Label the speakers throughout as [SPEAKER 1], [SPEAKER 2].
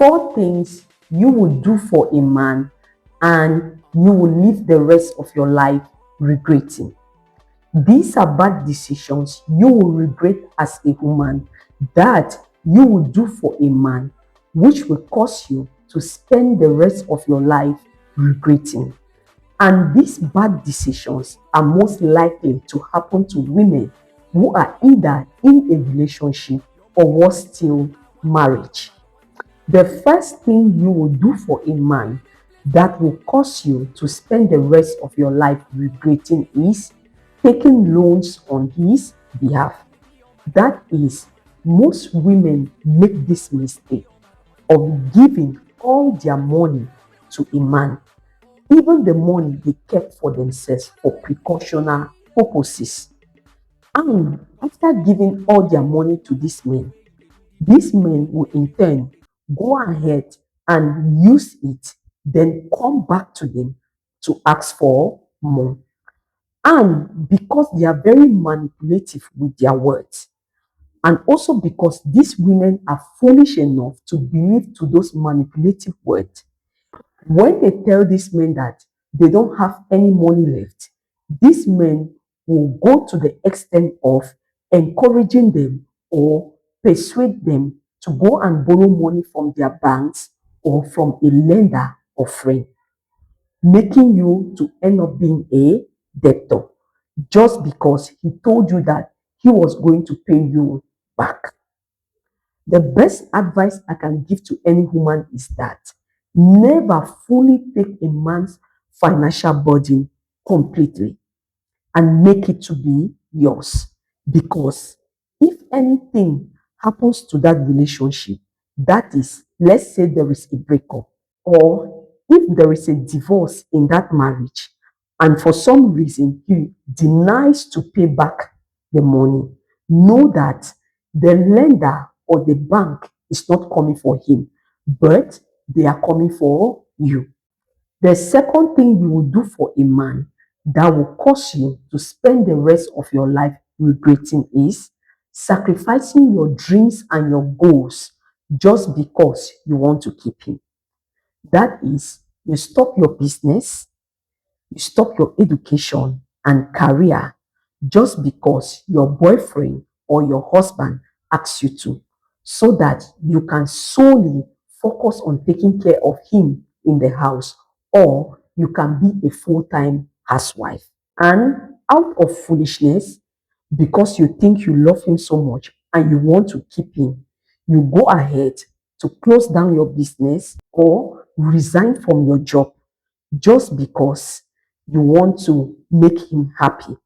[SPEAKER 1] Four things you will do for a man and you will live the rest of your life regretting. These are bad decisions you will regret as a woman that you will do for a man, which will cause you to spend the rest of your life regretting. And these bad decisions are most likely to happen to women who are either in a relationship or worse still, marriage. The first thing you will do for a man that will cause you to spend the rest of your life regretting is taking loans on his behalf. That is, most women make this mistake of giving all their money to a man, even the money they kept for themselves for precautionary purposes. And after giving all their money to these men will in turn go ahead and use it, then come back to them to ask for more. And because they are very manipulative with their words, and also because these women are foolish enough to believe to those manipulative words, when they tell these men that they don't have any money left, these men will go to the extent of encouraging them or persuade them to go and borrow money from their banks or from a lender or friend, making you to end up being a debtor just because he told you that he was going to pay you back. The best advice I can give to any woman is that never fully take a man's financial burden completely and make it to be yours. Because if anything happens to that relationship, that is, let's say there is a breakup, or if there is a divorce in that marriage, and for some reason he denies to pay back the money, know that the lender or the bank is not coming for him, but they are coming for you. The second thing you will do for a man that will cause you to spend the rest of your life regretting is sacrificing your dreams and your goals just because you want to keep him. That is, you stop your business, you stop your education and career just because your boyfriend or your husband asks you to, so that you can solely focus on taking care of him in the house, or you can be a full-time housewife. And out of foolishness, because you think you love him so much and you want to keep him, you go ahead to close down your business or resign from your job just because you want to make him happy.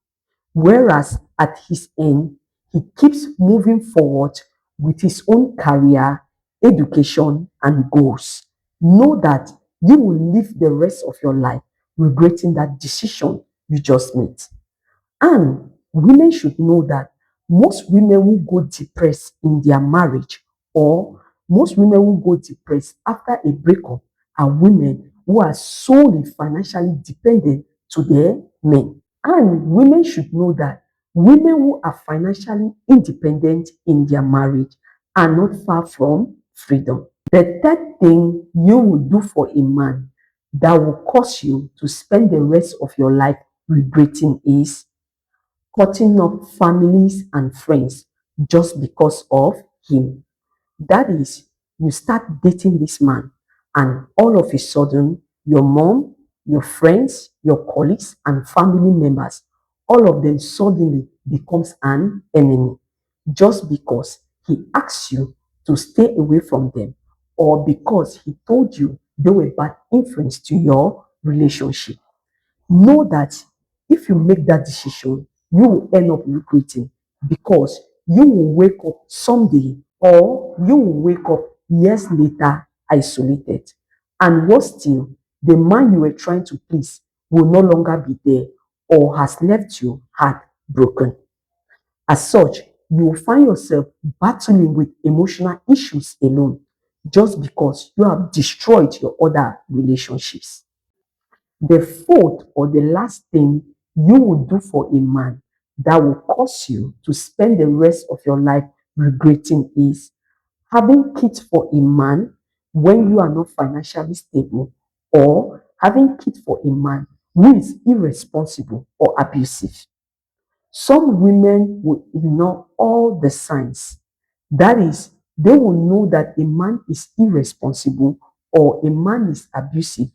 [SPEAKER 1] Whereas at his end, he keeps moving forward with his own career, education, and goals. Know that you will live the rest of your life regretting that decision you just made. And women should know that most women who go depressed in their marriage, or most women who go depressed after a breakup, are women who are solely financially dependent to their men. And women should know that women who are financially independent in their marriage are not far from freedom. The third thing you will do for a man that will cause you to spend the rest of your life regretting is cutting off families and friends just because of him. That is, you start dating this man, and all of a sudden, your mom, your friends, your colleagues, and family members, all of them suddenly becomes an enemy just because he asks you to stay away from them, or because he told you they were bad influence to your relationship. Know that if you make that decision, you will end up regretting, because you will wake up someday, or you will wake up years later isolated. And worse still, the man you were trying to please will no longer be there, or has left you heartbroken. As such, you will find yourself battling with emotional issues alone just because you have destroyed your other relationships. The fourth or the last thing you will do for a man that will cause you to spend the rest of your life regretting is having kids for a man when you are not financially stable, or having kids for a man who is irresponsible or abusive. Some women will ignore all the signs. That is, they will know that a man is irresponsible or a man is abusive,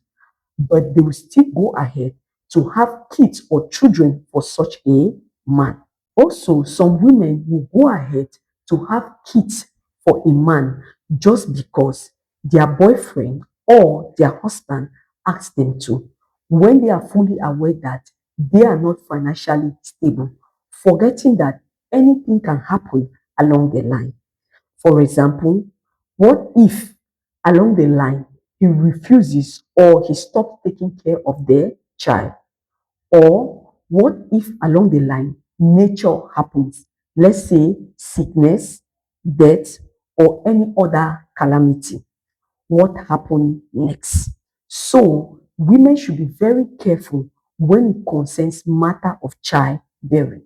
[SPEAKER 1] but they will still go ahead to have kids or children for such a man. Also, some women will go ahead to have kids for a man just because their boyfriend or their husband asked them to, when they are fully aware that they are not financially stable, forgetting that anything can happen along the line. For example, what if along the line he refuses or he stops taking care of their child? Or what if along the line nature happens? Let's say sickness, death, or any other calamity. What happened next? So women should be very careful when it concerns matter of childbearing.